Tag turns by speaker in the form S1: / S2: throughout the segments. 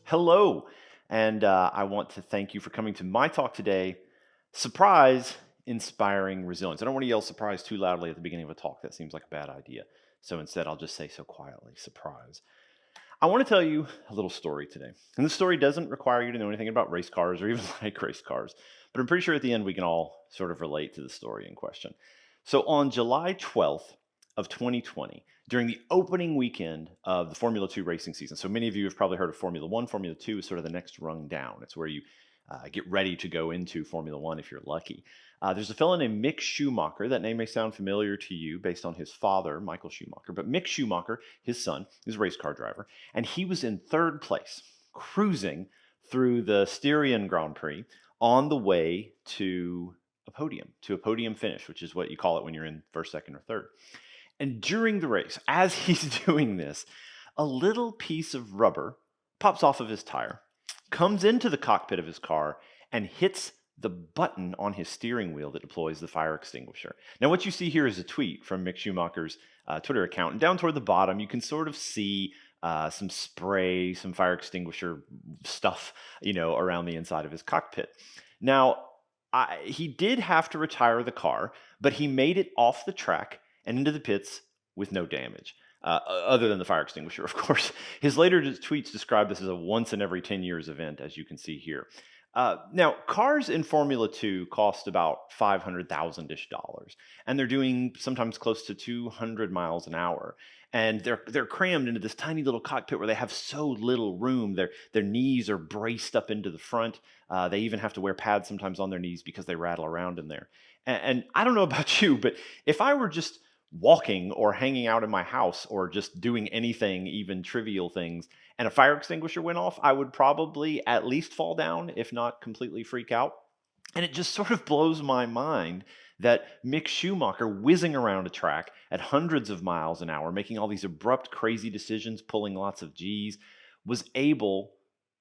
S1: Hello, and I want to thank you for coming to my talk today. Surprise, inspiring resilience. I don't want to yell surprise too loudly at the beginning of a talk. That seems like a bad idea. So instead, I'll just say so quietly surprise. I want to tell you a little story today. And this story doesn't require you to know anything about race cars or even like race cars, but I'm pretty sure at the end we can all sort of relate to the story in question. So on July 12th of 2020, during the opening weekend of the Formula 2 racing season, so many of you have probably heard of Formula 1. Formula 2 is sort of the next rung down. It's where you get ready to go into Formula 1 if you're lucky. There's a fellow named Mick Schumacher. That name may sound familiar to you based on his father, Michael Schumacher. But Mick Schumacher, his son, is a race car driver, and he was in third place, cruising through the Styrian Grand Prix on the way to a podium finish, which is what you call it when you're in first, second, or third. And during the race, as he's doing this, a little piece of rubber pops off of his tire, comes into the cockpit of his car, and hits the button on his steering wheel that deploys the fire extinguisher. Now, what you see here is a tweet from Mick Schumacher's Twitter account. And down toward the bottom, you can sort of see some spray, some fire extinguisher stuff, around the inside of his cockpit. Now, he did have to retire the car, but he made it off the track and into the pits with no damage. Other than the fire extinguisher, of course. His later tweets describe this as a once in every 10 years event, as you can see here. Now, cars in Formula 2 cost about $500,000-ish, and they're doing sometimes close to 200 miles an hour. And they're crammed into this tiny little cockpit where they have so little room. Their knees are braced up into the front. They even have to wear pads sometimes on their knees because they rattle around in there. And I don't know about you, but if I were just walking or hanging out in my house or just doing anything, even trivial things, and a fire extinguisher went off, I would probably at least fall down, if not completely freak out. And it just sort of blows my mind that Mick Schumacher, whizzing around a track at hundreds of miles an hour, making all these abrupt, crazy decisions, pulling lots of G's, was able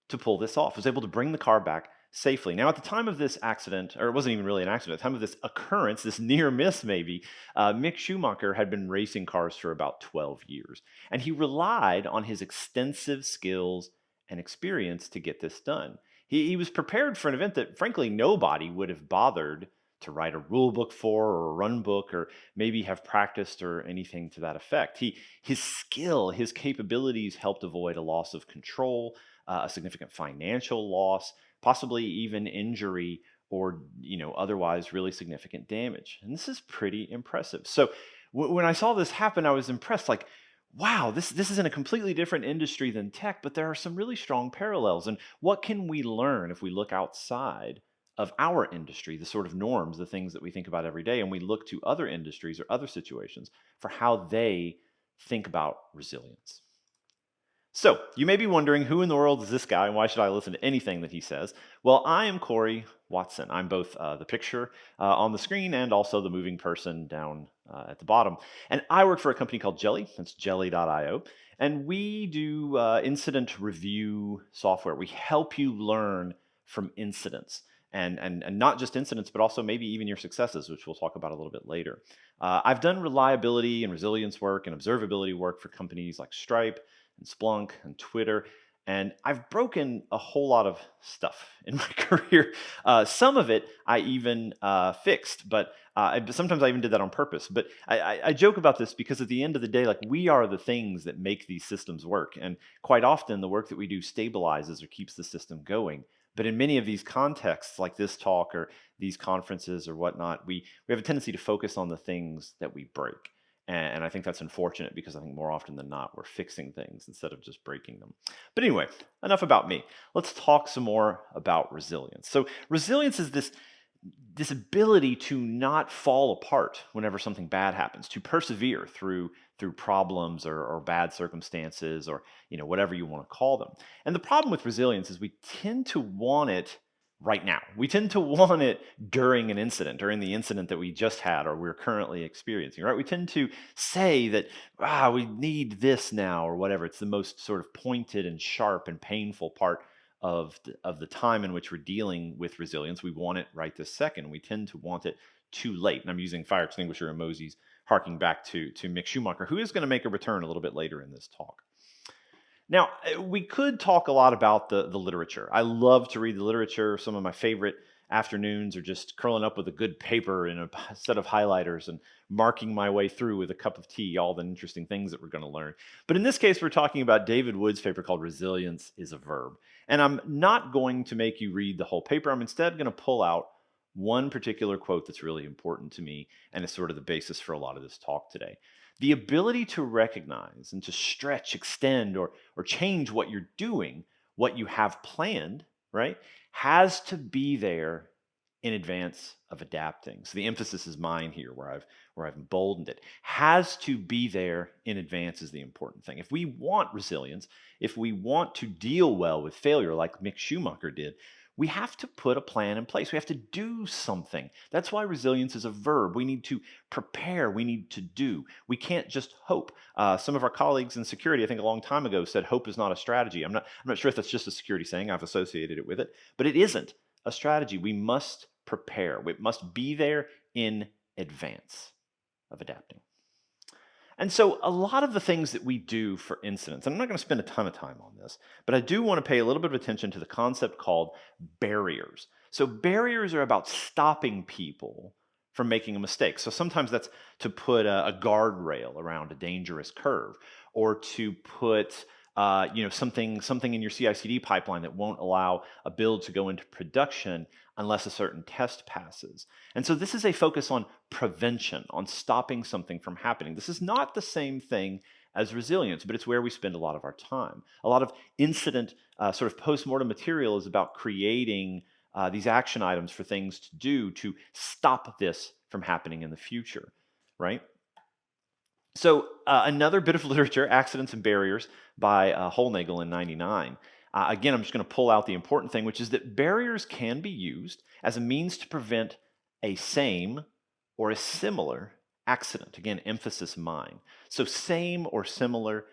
S1: to pull this off, was able to bring the car back safely. Now, at the time of this accident, or it wasn't even really an accident, at the time of this occurrence, this near miss maybe, Mick Schumacher had been racing cars for about 12 years. And he relied on his extensive skills and experience to get this done. He was prepared for an event that, frankly, nobody would have bothered to write a rule book for or a run book or maybe have practiced or anything to that effect. His skill, his capabilities helped avoid a loss of control, a significant financial loss, possibly even injury or otherwise really significant damage. And this is pretty impressive. So when I saw this happen, I was impressed. Like, wow, this is in a completely different industry than tech, but there are some really strong parallels. And what can we learn if we look outside of our industry, the sort of norms, the things that we think about every day, and we look to other industries or other situations for how they think about resilience? So, you may be wondering, who in the world is this guy and why should I listen to anything that he says? Well, I am Cory Watson. I'm both the picture on the screen and also the moving person down at the bottom. And I work for a company called Jelly. That's jelly.io. And we do incident review software. We help you learn from incidents. And not just incidents, but also maybe even your successes, which we'll talk about a little bit later. I've done reliability and resilience work and observability work for companies like Stripe and Splunk and Twitter. And I've broken a whole lot of stuff in my career. Some of it I even fixed, but sometimes I even did that on purpose. But I joke about this because at the end of the day, like, we are the things that make these systems work. And quite often the work that we do stabilizes or keeps the system going. But in many of these contexts, like this talk or these conferences or whatnot, we have a tendency to focus on the things that we break. And I think that's unfortunate because I think more often than not, we're fixing things instead of just breaking them. But anyway, enough about me. Let's talk some more about resilience. So resilience is this ability to not fall apart whenever something bad happens, to persevere through problems or bad circumstances or whatever you want to call them. And the problem with resilience is we tend to want it right now. We tend to want it during an incident, during the incident that we just had or we're currently experiencing, right? We tend to say that, we need this now or whatever. It's the most sort of pointed and sharp and painful part of the time in which we're dealing with resilience. We want it right this second. We tend to want it too late. And I'm using fire extinguisher emojis, harking back to Mick Schumacher, who is going to make a return a little bit later in this talk. Now, we could talk a lot about the literature. I love to read the literature. Some of my favorite afternoons are just curling up with a good paper and a set of highlighters and marking my way through with a cup of tea all the interesting things that we're going to learn. But in this case, we're talking about David Wood's paper called Resilience is a Verb. And I'm not going to make you read the whole paper. I'm instead going to pull out one particular quote that's really important to me and is sort of the basis for a lot of this talk today. The ability to recognize and to stretch, extend, or change what you're doing, what you have planned, right, has to be there in advance of adapting. So the emphasis is mine here, where I've emboldened it. Has to be there in advance is the important thing. If we want resilience, if we want to deal well with failure, like Mick Schumacher did, we have to put a plan in place. We have to do something. That's why resilience is a verb. We need to prepare. We need to do. We can't just hope. Some of our colleagues in security, I think a long time ago, said hope is not a strategy. I'm not sure if that's just a security saying. I've associated it with it, but it isn't a strategy. We must prepare. It must be there in advance of adapting. And so a lot of the things that we do for incidents, and I'm not going to spend a ton of time on this, but I do want to pay a little bit of attention to the concept called barriers. So barriers are about stopping people from making a mistake. So sometimes that's to put a guardrail around a dangerous curve, or to put something in your CI/CD pipeline that won't allow a build to go into production unless a certain test passes. And so this is a focus on prevention, on stopping something from happening. This is not the same thing as resilience, but it's where we spend a lot of our time. A lot of incident sort of post-mortem material is about creating these action items for things to do to stop this from happening in the future, right? So another bit of literature, Accidents and Barriers by Hollnagel in 99. Again, I'm just going to pull out the important thing, which is that barriers can be used as a means to prevent a same or a similar accident. Again, emphasis mine. So same or similar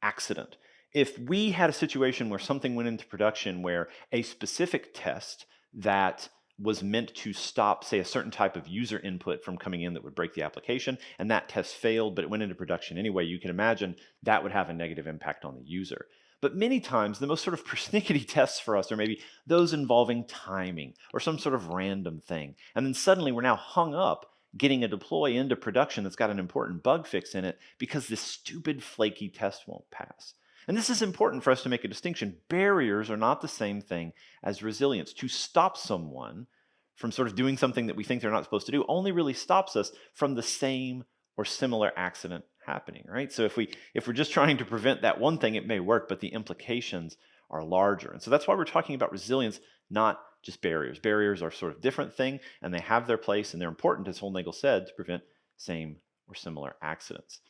S1: accident. If we had a situation where something went into production where a specific test that was meant to stop, say, a certain type of user input from coming in that would break the application, and that test failed, but it went into production anyway, you can imagine that would have a negative impact on the user. But many times, the most sort of persnickety tests for us are maybe those involving timing or some sort of random thing. And then suddenly we're now hung up getting a deploy into production that's got an important bug fix in it because this stupid flaky test won't pass. And this is important for us to make a distinction. Barriers are not the same thing as resilience. To stop someone from sort of doing something that we think they're not supposed to do only really stops us from the same or similar accident happening, right? So if we're just trying to prevent that one thing, it may work, but the implications are larger. And so that's why we're talking about resilience, not just barriers. Barriers are sort of different thing, and they have their place, and they're important, as Hollnagel said, to prevent same or similar accidents.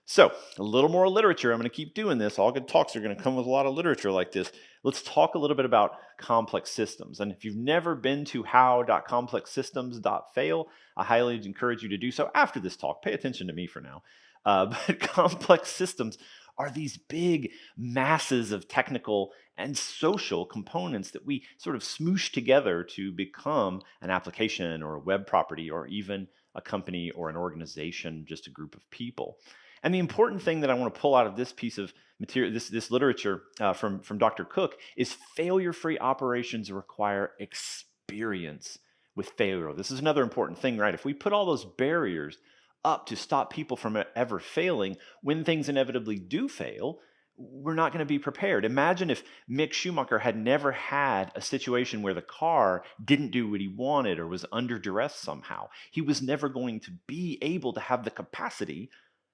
S1: So, a little more literature. I'm going to keep doing this. All good talks are going to come with a lot of literature like this. Let's talk a little bit about complex systems. And if you've never been to how.complexsystems.fail, I highly encourage you to do so after this talk. Pay attention to me for now. But complex systems are these big masses of technical and social components that we sort of smoosh together to become an application or a web property or even a company or an organization, just a group of people. And the important thing that I want to pull out of this piece of material, this literature from Dr. Cook, is failure-free operations require experience with failure. This is another important thing, right? If we put all those barriers up to stop people from ever failing, when things inevitably do fail, we're not going to be prepared. Imagine if Mick Schumacher had never had a situation where the car didn't do what he wanted or was under duress somehow. He was never going to be able to have the capacity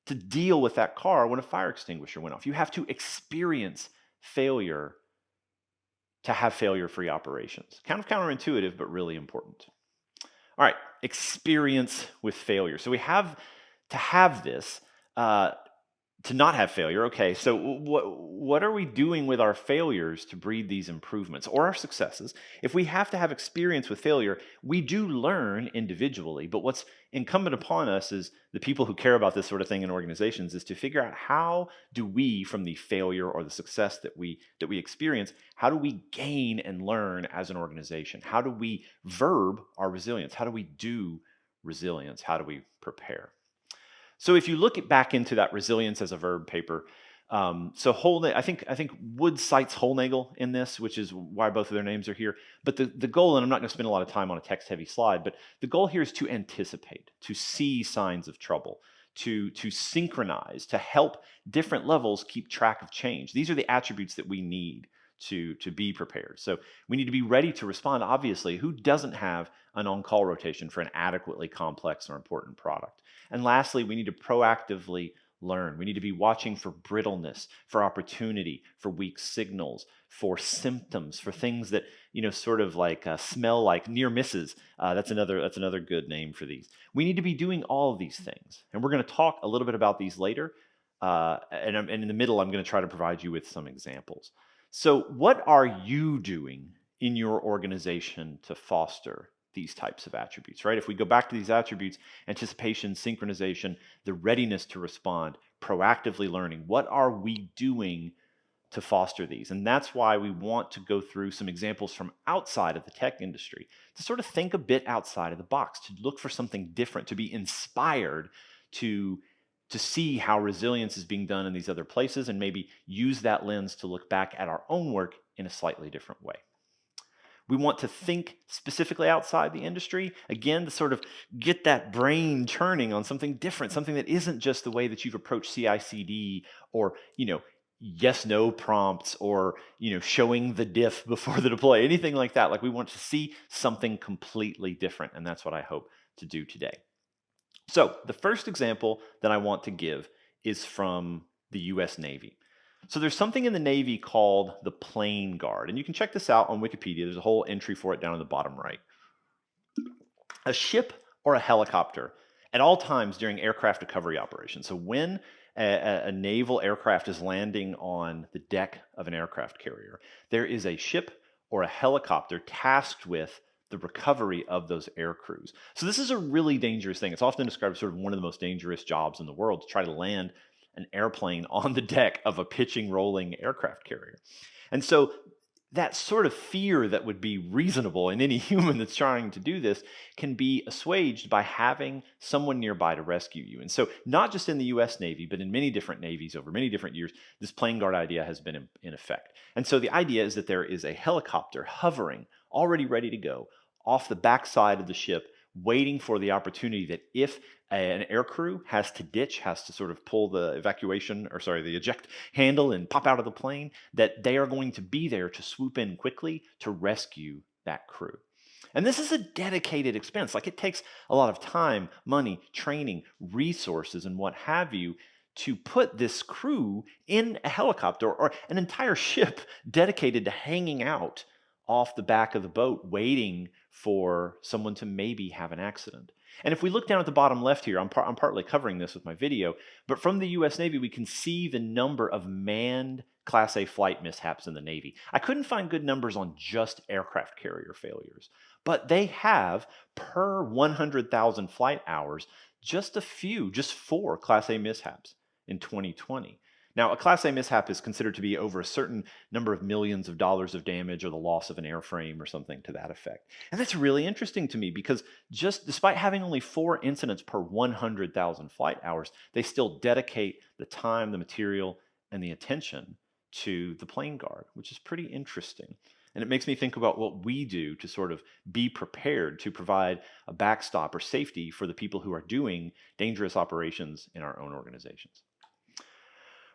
S1: to deal with that car when a fire extinguisher went off. You have to experience failure to have failure-free operations. Kind of counterintuitive, but really important. All right, experience with failure. So we have to have this to not have failure. Okay, so what are we doing with our failures to breed these improvements or our successes? If we have to have experience with failure, we do learn individually, but what's incumbent upon us is the people who care about this sort of thing in organizations is to figure out how do we, from the failure or the success that we experience, how do we gain and learn as an organization? How do we verb our resilience? How do we do resilience? How do we prepare? So if you look back into that resilience as a verb paper, So I think Wood cites Hollnagel in this, which is why both of their names are here. But the goal, and I'm not going to spend a lot of time on a text-heavy slide, but the goal here is to anticipate, to see signs of trouble, to synchronize, to help different levels keep track of change. These are the attributes that we need to be prepared. So we need to be ready to respond. Obviously, who doesn't have an on-call rotation for an adequately complex or important product? And lastly, we need to proactively learn. We need to be watching for brittleness, for opportunity, for weak signals, for symptoms, for things that sort of like smell like near misses. That's another good name for these. We need to be doing all of these things, and we're going to talk a little bit about these later. And in the middle, I'm going to try to provide you with some examples. So, what are you doing in your organization to foster these types of attributes, right? If we go back to these attributes, anticipation, synchronization, the readiness to respond, proactively learning, what are we doing to foster these? And that's why we want to go through some examples from outside of the tech industry to sort of think a bit outside of the box, to look for something different, to be inspired to see how resilience is being done in these other places, and maybe use that lens to look back at our own work in a slightly different way. We want to think specifically outside the industry, again, to sort of get that brain churning on something different, something that isn't just the way that you've approached CI/CD or, yes/no prompts or, showing the diff before the deploy, anything like that. Like, we want to see something completely different, and that's what I hope to do today. So the first example that I want to give is from the US Navy. So there's something in the Navy called the plane guard, and you can check this out on Wikipedia. There's a whole entry for it down in the bottom right. A ship or a helicopter at all times during aircraft recovery operations. So when a naval aircraft is landing on the deck of an aircraft carrier, there is a ship or a helicopter tasked with the recovery of those air crews. So this is a really dangerous thing. It's often described as sort of one of the most dangerous jobs in the world, to try to land an airplane on the deck of a pitching, rolling aircraft carrier. And so that sort of fear that would be reasonable in any human that's trying to do this can be assuaged by having someone nearby to rescue you. And so not just in the US Navy, but in many different navies over many different years, this plane guard idea has been in effect. And so the idea is that there is a helicopter hovering, already ready to go, off the backside of the ship, waiting for the opportunity that if an aircrew has to ditch, has to sort of pull the the eject handle and pop out of the plane, that they are going to be there to swoop in quickly to rescue that crew. And this is a dedicated expense. Like, it takes a lot of time, money, training, resources, and what have you to put this crew in a helicopter or an entire ship dedicated to hanging out off the back of the boat, waiting for someone to maybe have an accident. And if we look down at the bottom left here, I'm partly covering this with my video, but from the US Navy, we can see the number of manned Class A flight mishaps in the Navy. I couldn't find good numbers on just aircraft carrier failures, but they have, per 100,000 flight hours, just 4 Class A mishaps in 2020. Now, a Class A mishap is considered to be over a certain number of millions of dollars of damage or the loss of an airframe or something to that effect. And that's really interesting to me because just despite having only 4 incidents per 100,000 flight hours, they still dedicate the time, the material, and the attention to the plane guard, which is pretty interesting. And it makes me think about what we do to sort of be prepared to provide a backstop or safety for the people who are doing dangerous operations in our own organizations.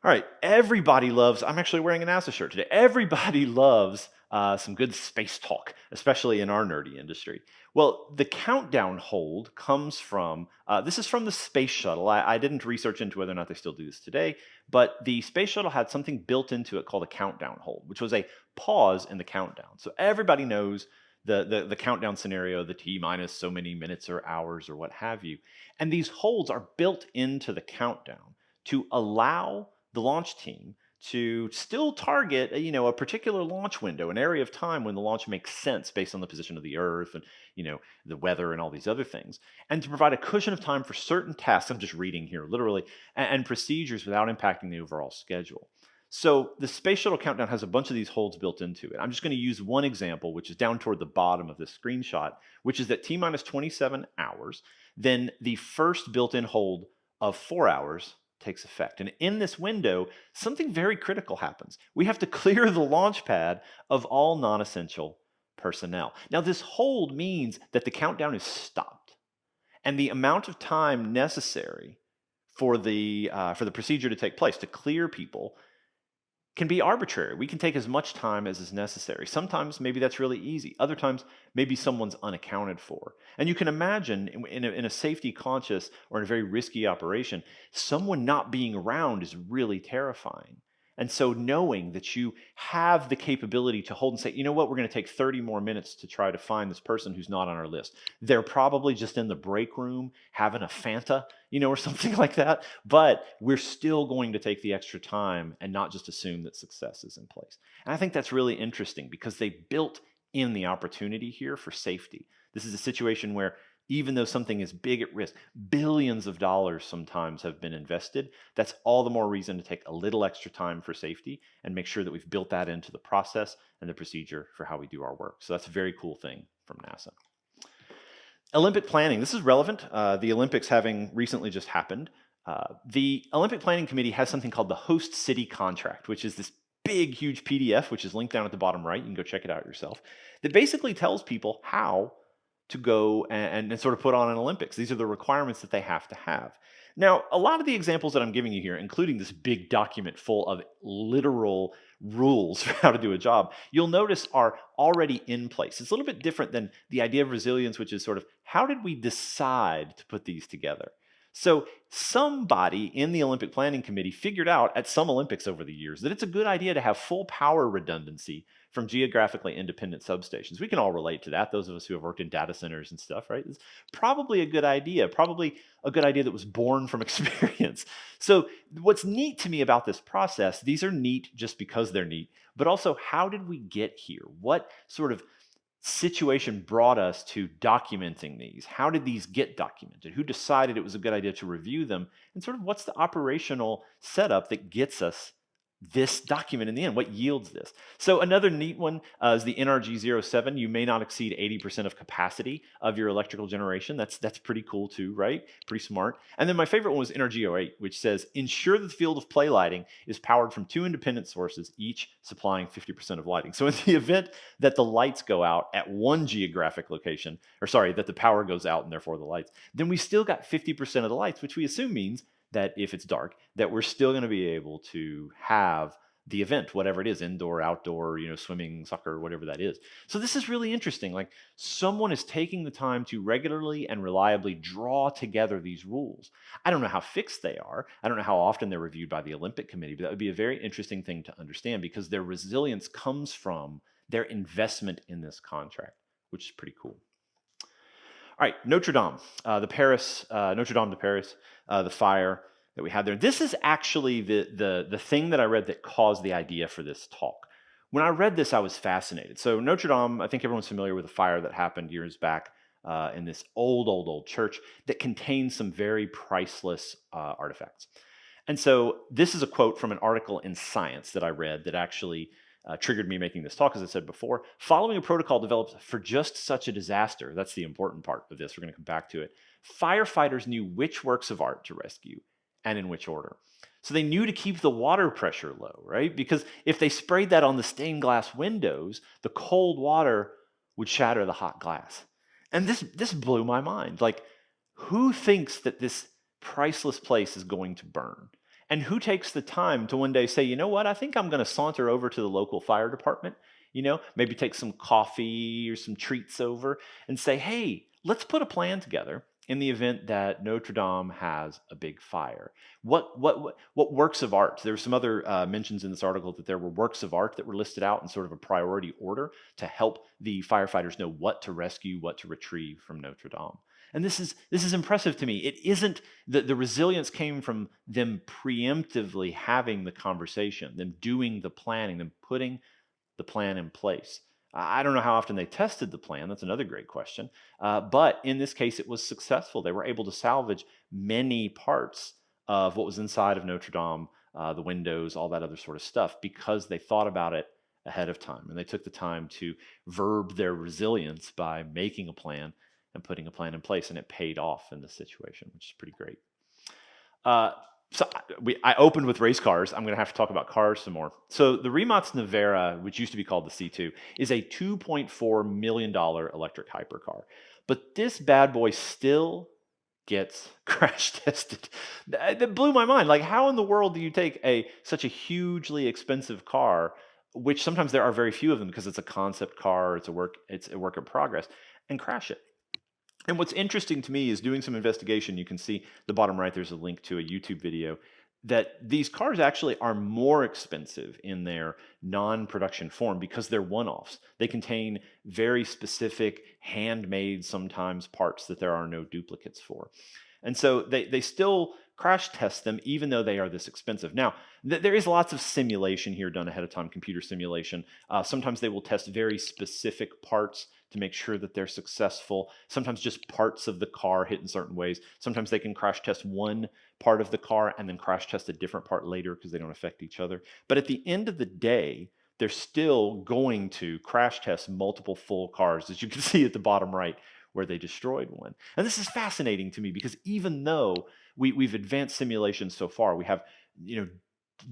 S1: All right, everybody loves, I'm actually wearing a NASA shirt today. Everybody loves some good space talk, especially in our nerdy industry. Well, the countdown hold comes from, this is from the space shuttle. I didn't research into whether or not they still do this today, but the space shuttle had something built into it called a countdown hold, which was a pause in the countdown. So everybody knows the countdown scenario, the T minus so many minutes or hours or what have you. And these holds are built into the countdown to allow the launch team to still target a particular launch window, an area of time when the launch makes sense based on the position of the Earth and the weather and all these other things, and to provide a cushion of time for certain tasks, I'm just reading here literally, and procedures without impacting the overall schedule. So the Space Shuttle Countdown has a bunch of these holds built into it. I'm just going to use one example, which is down toward the bottom of this screenshot, which is at T minus 27 hours, then the first built-in hold of 4 hours takes effect. And in this window, something very critical happens. We have to clear the launch pad of all non-essential personnel. Now, this hold means that the countdown is stopped, and the amount of time necessary for the procedure to take place, to clear people, can be arbitrary. We can take as much time as is necessary. Sometimes maybe that's really easy. Other times maybe someone's unaccounted for. And you can imagine in a safety conscious or in a very risky operation, someone not being around is really terrifying. And so knowing that you have the capability to hold and say, you know what, we're going to take 30 more minutes to try to find this person who's not on our list. They're probably just in the break room having a Fanta, or something like that. But we're still going to take the extra time and not just assume that success is in place. And I think that's really interesting because they built in the opportunity here for safety. This is a situation where even though something is big at risk, billions of dollars sometimes have been invested. That's all the more reason to take a little extra time for safety and make sure that we've built that into the process and the procedure for how we do our work. So that's a very cool thing from NASA. Olympic planning. This is relevant. The Olympics having recently just happened. The Olympic Planning Committee has something called the Host City Contract, which is this big, huge PDF, which is linked down at the bottom right. You can go check it out yourself. That basically tells people how to go and sort of put on an Olympics. These are the requirements that they have to have. Now, a lot of the examples that I'm giving you here, including this big document full of literal rules for how to do a job, you'll notice are already in place. It's a little bit different than the idea of resilience, which is sort of how did we decide to put these together? So somebody in the Olympic Planning Committee figured out at some Olympics over the years that it's a good idea to have full power redundancy from geographically independent substations. We can all relate to that, those of us who have worked in data centers and stuff, right? It's probably a good idea that was born from experience. So what's neat to me about this process, these are neat just because they're neat, but also how did we get here? What sort of situation brought us to documenting these? How did these get documented? Who decided it was a good idea to review them? And sort of what's the operational setup that gets us this document in the end? What yields this? So another neat one is the NRG-07. You may not exceed 80% of capacity of your electrical generation. That's pretty cool too, right? Pretty smart. And then my favorite one was NRG-08, which says, ensure that the field of play lighting is powered from 2 independent sources, each supplying 50% of lighting. So in the event that the lights go out at one geographic location, that the power goes out and therefore the lights, then we still got 50% of the lights, which we assume means that if it's dark, that we're still going to be able to have the event, whatever it is, indoor, outdoor, swimming, soccer, whatever that is. So this is really interesting. Like someone is taking the time to regularly and reliably draw together these rules. I don't know how fixed they are. I don't know how often they're reviewed by the Olympic Committee, but that would be a very interesting thing to understand because their resilience comes from their investment in this contract, which is pretty cool. All right, Notre Dame, Notre Dame de Paris, the fire that we had there. This is actually the thing that I read that caused the idea for this talk. When I read this, I was fascinated. So Notre Dame, I think everyone's familiar with the fire that happened years back in this old church that contains some very priceless artifacts. And so this is a quote from an article in Science that I read that actually triggered me making this talk, as I said before. Following a protocol developed for just such a disaster, that's the important part of this, we're going to come back to it, firefighters knew which works of art to rescue and in which order. So they knew to keep the water pressure low, right? Because if they sprayed that on the stained glass windows, the cold water would shatter the hot glass. And this blew my mind. Like, who thinks that this priceless place is going to burn? And who takes the time to one day say, you know what, I think I'm going to saunter over to the local fire department, maybe take some coffee or some treats over and say, hey, let's put a plan together in the event that Notre Dame has a big fire. What works of art? There were some other mentions in this article that there were works of art that were listed out in sort of a priority order to help the firefighters know what to rescue, what to retrieve from Notre Dame. And this is impressive to me. It isn't the resilience came from them preemptively having the conversation, them doing the planning, them putting the plan in place. I don't know how often they tested the plan. That's another great question. But in this case, it was successful. They were able to salvage many parts of what was inside of Notre Dame, the windows, all that other sort of stuff, because they thought about it ahead of time. And they took the time to verb their resilience by making a plan and putting a plan in place. And it paid off in this situation, which is pretty great. So I opened with race cars. I'm going to have to talk about cars some more. So the Rimac Navara, which used to be called the C2, is a $2.4 million electric hypercar. But this bad boy still gets crash tested. That blew my mind. Like, how in the world do you take such a hugely expensive car, which sometimes there are very few of them because it's a concept car, it's a work in progress, and crash it? And what's interesting to me is doing some investigation. You can see the bottom right, there's a link to a YouTube video that these cars actually are more expensive in their non-production form because they're one-offs. They contain very specific, handmade sometimes parts that there are no duplicates for. And so they still crash test them even though they are this expensive. Now, there is lots of simulation here done ahead of time, computer simulation. Sometimes they will test very specific parts to make sure that they're successful. Sometimes just parts of the car hit in certain ways. Sometimes they can crash test one part of the car and then crash test a different part later because they don't affect each other. But at the end of the day, they're still going to crash test multiple full cars, as you can see at the bottom right, where they destroyed one. And this is fascinating to me because even though we've advanced simulations so far, we have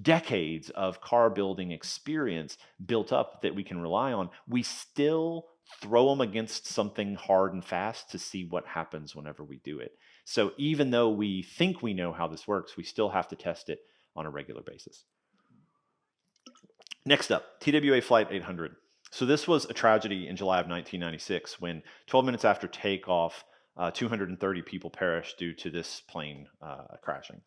S1: decades of car building experience built up that we can rely on, we still throw them against something hard and fast to see what happens whenever we do it. So even though we think we know how this works, we still have to test it on a regular basis. Next up, TWA Flight 800. So this was a tragedy in July of 1996 when 12 minutes after takeoff, 230 people perished due to this plane crashing.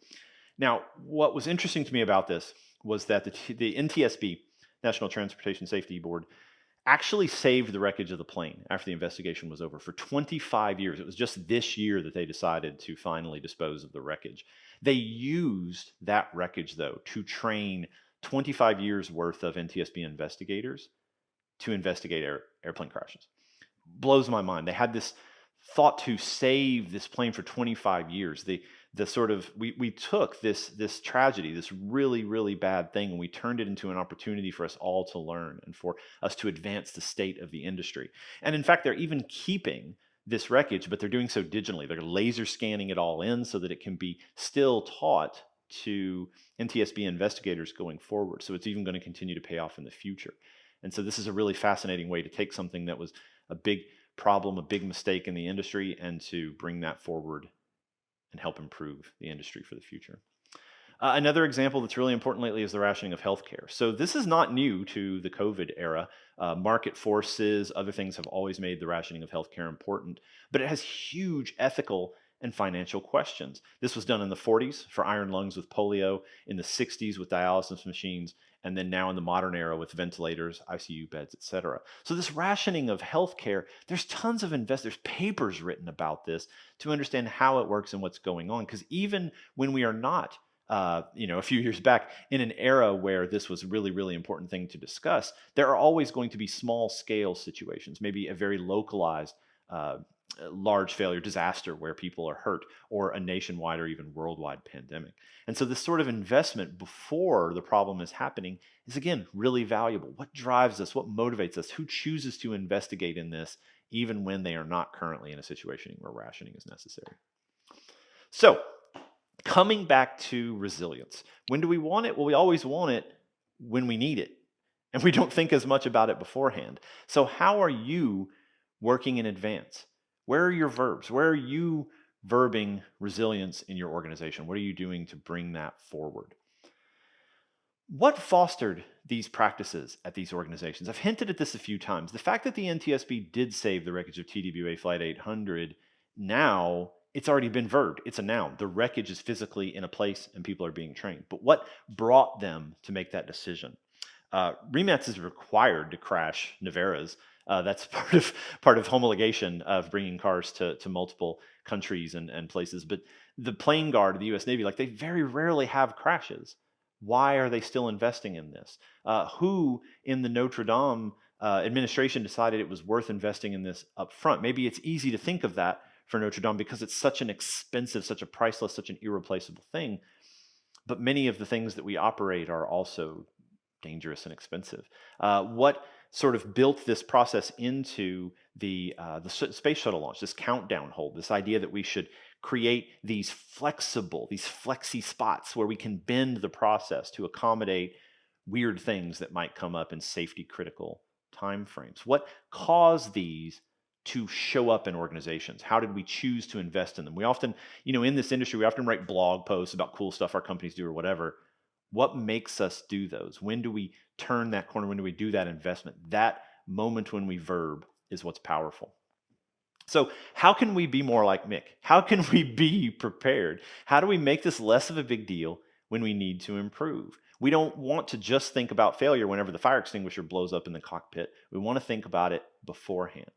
S1: Now, what was interesting to me about this was that the NTSB, National Transportation Safety Board, actually saved the wreckage of the plane after the investigation was over for 25 years. It was just this year that they decided to finally dispose of the wreckage. They used that wreckage, though, to train 25 years worth of NTSB investigators to investigate airplane crashes. Blows my mind. They had this thought to save this plane for 25 years. We took this tragedy, this really, really bad thing, and we turned it into an opportunity for us all to learn and for us to advance the state of the industry. And in fact, they're even keeping this wreckage, but they're doing so digitally. They're laser scanning it all in so that it can be still taught to NTSB investigators going forward. So it's even going to continue to pay off in the future. And so this is a really fascinating way to take something that was a big problem, a big mistake in the industry, and to bring that forward and help improve the industry for the future. Another example that's really important lately is the rationing of healthcare. So this is not new to the COVID era. Market forces, other things have always made the rationing of healthcare important, but it has huge ethical and financial questions. This was done in the 40s for iron lungs with polio, in the 60s with dialysis machines, and then now in the modern era with ventilators, ICU beds, etc. So this rationing of healthcare, there's tons of there's papers written about this to understand how it works and what's going on. Because even when we are not, a few years back in an era where this was a really, really important thing to discuss, there are always going to be small scale situations, maybe a very localized large failure, disaster where people are hurt, or a nationwide or even worldwide pandemic. And so this sort of investment before the problem is happening is, again, really valuable. What drives us? What motivates us? Who chooses to investigate in this even when they are not currently in a situation where rationing is necessary? So coming back to resilience, when do we want it? Well, we always want it when we need it, and we don't think as much about it beforehand. So how are you working in advance? Where are your verbs? Where are you verbing resilience in your organization? What are you doing to bring that forward? What fostered these practices at these organizations? I've hinted at this a few times. The fact that the NTSB did save the wreckage of TWA Flight 800, now it's already been verbed. It's a noun. The wreckage is physically in a place and people are being trained. But what brought them to make that decision? Rimac is required to crash Navaras. That's part of homologation of bringing cars to multiple countries and places. But the plane guard of the U.S. Navy, they very rarely have crashes. Why are they still investing in this? Who in the Notre Dame administration decided it was worth investing in this up front? Maybe it's easy to think of that for Notre Dame because it's such an expensive, such a priceless, such an irreplaceable thing. But many of the things that we operate are also dangerous and expensive. What sort of built this process into space shuttle launch, this countdown hold, this idea that we should create these flexy spots where we can bend the process to accommodate weird things that might come up in safety critical timeframes. What caused these to show up in organizations? How did we choose to invest in them? We often, in this industry, we often write blog posts about cool stuff our companies do or whatever. What makes us do those? When do we turn that corner? When do we do that investment? That moment when we verb is what's powerful. So how can we be more like Mick? How can we be prepared? How do we make this less of a big deal when we need to improve? We don't want to just think about failure whenever the fire extinguisher blows up in the cockpit. We want to think about it beforehand.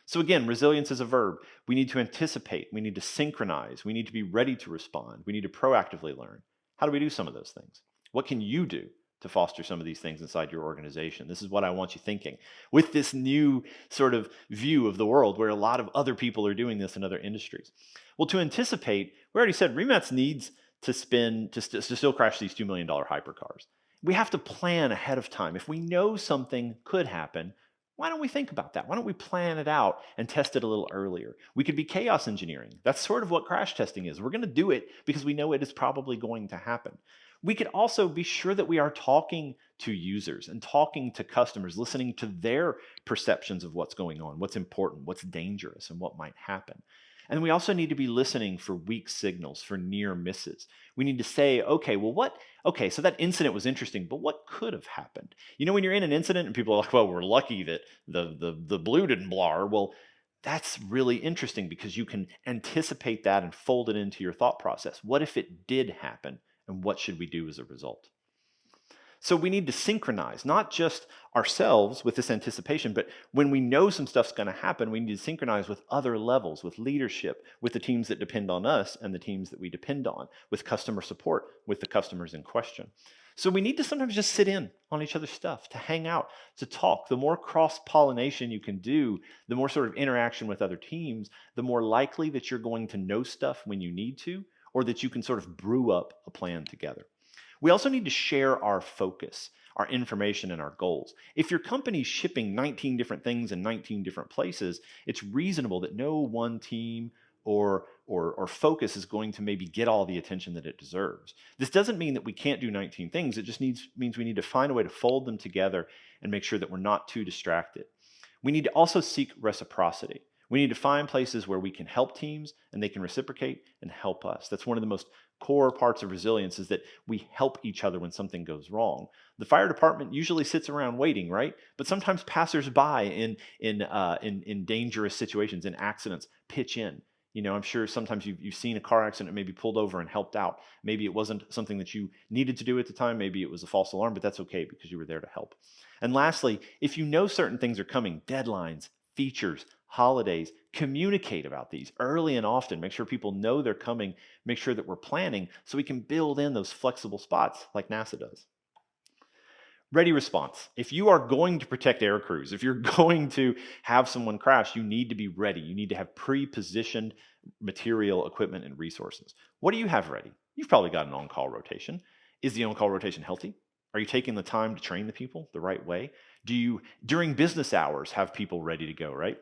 S1: So again, resilience is a verb. We need to anticipate. We need to synchronize. We need to be ready to respond. We need to proactively learn. How do we do some of those things? What can you do to foster some of these things inside your organization? This is what I want you thinking with this new sort of view of the world where a lot of other people are doing this in other industries. Well, to anticipate, we already said Rimac needs to still crash these $2 million hypercars. We have to plan ahead of time. If we know something could happen, why don't we think about that? Why don't we plan it out and test it a little earlier? We could be chaos engineering. That's sort of what crash testing is. We're going to do it because we know it is probably going to happen. We could also be sure that we are talking to users and talking to customers, listening to their perceptions of what's going on, what's important, what's dangerous, and what might happen. And we also need to be listening for weak signals, for near misses. We need to say, okay, so that incident was interesting, but what could have happened? When you're in an incident and people are like, well, we're lucky that the blue didn't blar. Well, that's really interesting because you can anticipate that and fold it into your thought process. What if it did happen? And what should we do as a result? So we need to synchronize, not just ourselves with this anticipation, but when we know some stuff's going to happen, we need to synchronize with other levels, with leadership, with the teams that depend on us and the teams that we depend on, with customer support, with the customers in question. So we need to sometimes just sit in on each other's stuff, to hang out, to talk. The more cross-pollination you can do, the more sort of interaction with other teams, the more likely that you're going to know stuff when you need to, or that you can sort of brew up a plan together. We also need to share our focus, our information, and our goals. If your company's shipping 19 different things in 19 different places, it's reasonable that no one team or focus is going to maybe get all the attention that it deserves. This doesn't mean that we can't do 19 things. It just means we need to find a way to fold them together and make sure that we're not too distracted. We need to also seek reciprocity. We need to find places where we can help teams and they can reciprocate and help us. That's one of the most core parts of resilience, is that we help each other when something goes wrong. The fire department usually sits around waiting, right? But sometimes passersby in dangerous situations, in accidents, pitch in. I'm sure sometimes you've seen a car accident and maybe pulled over and helped out. Maybe it wasn't something that you needed to do at the time. Maybe it was a false alarm, but that's okay because you were there to help. And lastly, if you know certain things are coming, deadlines, features, holidays, communicate about these early and often. Make sure people know they're coming. Make sure that we're planning so we can build in those flexible spots like NASA does. Ready response. If you are going to protect air crews, if you're going to have someone crash, you need to be ready. You need to have pre-positioned material, equipment, and resources. What do you have ready? You've probably got an on-call rotation. Is the on-call rotation healthy? Are you taking the time to train the people the right way? Do you, during business hours, have people ready to go, right?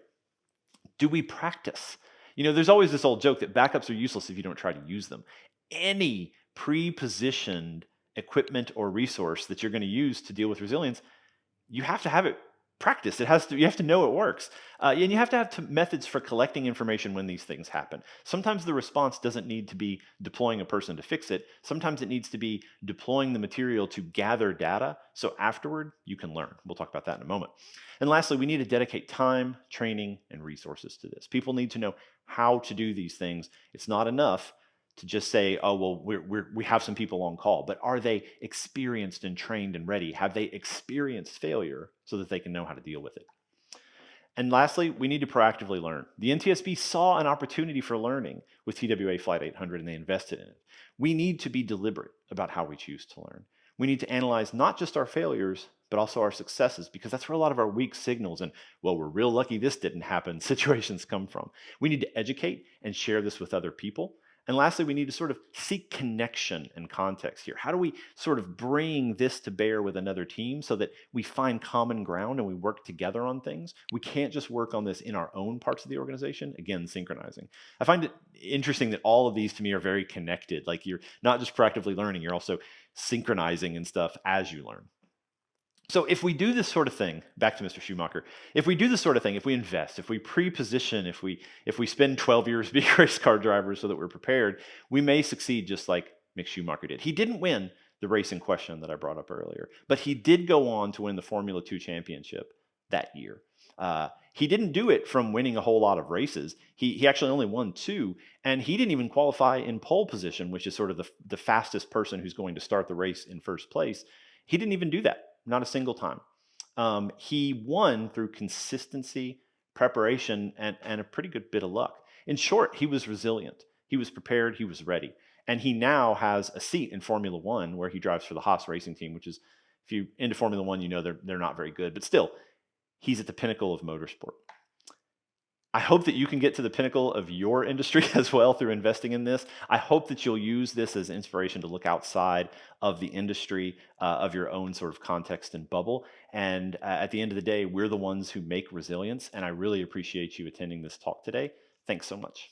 S1: Do we practice? There's always this old joke that backups are useless if you don't try to use them. Any pre-positioned equipment or resource that you're going to use to deal with resilience, you have to have it practiced. You have to know it works. And you have to have methods for collecting information when these things happen. Sometimes the response doesn't need to be deploying a person to fix it. Sometimes it needs to be deploying the material to gather data, so afterward you can learn. We'll talk about that in a moment. And lastly, we need to dedicate time, training, and resources to this. People need to know how to do these things. It's not enough to just say, oh, well, we have some people on call, but are they experienced and trained and ready? Have they experienced failure so that they can know how to deal with it? And lastly, we need to proactively learn. The NTSB saw an opportunity for learning with TWA Flight 800 and they invested in it. We need to be deliberate about how we choose to learn. We need to analyze not just our failures, but also our successes, because that's where a lot of our weak signals and, well, we're real lucky this didn't happen, situations come from. We need to educate and share this with other people. And lastly, we need to sort of seek connection and context here. How do we sort of bring this to bear with another team so that we find common ground and we work together on things? We can't just work on this in our own parts of the organization. Again, synchronizing. I find it interesting that all of these to me are very connected. Like you're not just proactively learning, you're also synchronizing and stuff as you learn. So if we do this sort of thing, back to Mr. Schumacher, if we do this sort of thing, if we invest, if we pre-position, if we spend 12 years being race car drivers so that we're prepared, we may succeed just like Mick Schumacher did. He didn't win the race in question that I brought up earlier, but he did go on to win the Formula 2 championship that year. He didn't do it from winning a whole lot of races. He actually only won 2, and he didn't even qualify in pole position, which is sort of the fastest person who's going to start the race in first place. He didn't even do that. Not a single time. He won through consistency, preparation, and a pretty good bit of luck. In short, he was resilient. He was prepared. He was ready. And he now has a seat in Formula One where he drives for the Haas racing team, which is, if you're into Formula One, you know they're not very good. But still, he's at the pinnacle of motorsport. I hope that you can get to the pinnacle of your industry as well through investing in this. I hope that you'll use this as inspiration to look outside of the industry, of your own sort of context and bubble. And at the end of the day, we're the ones who make resilience. And I really appreciate you attending this talk today. Thanks so much.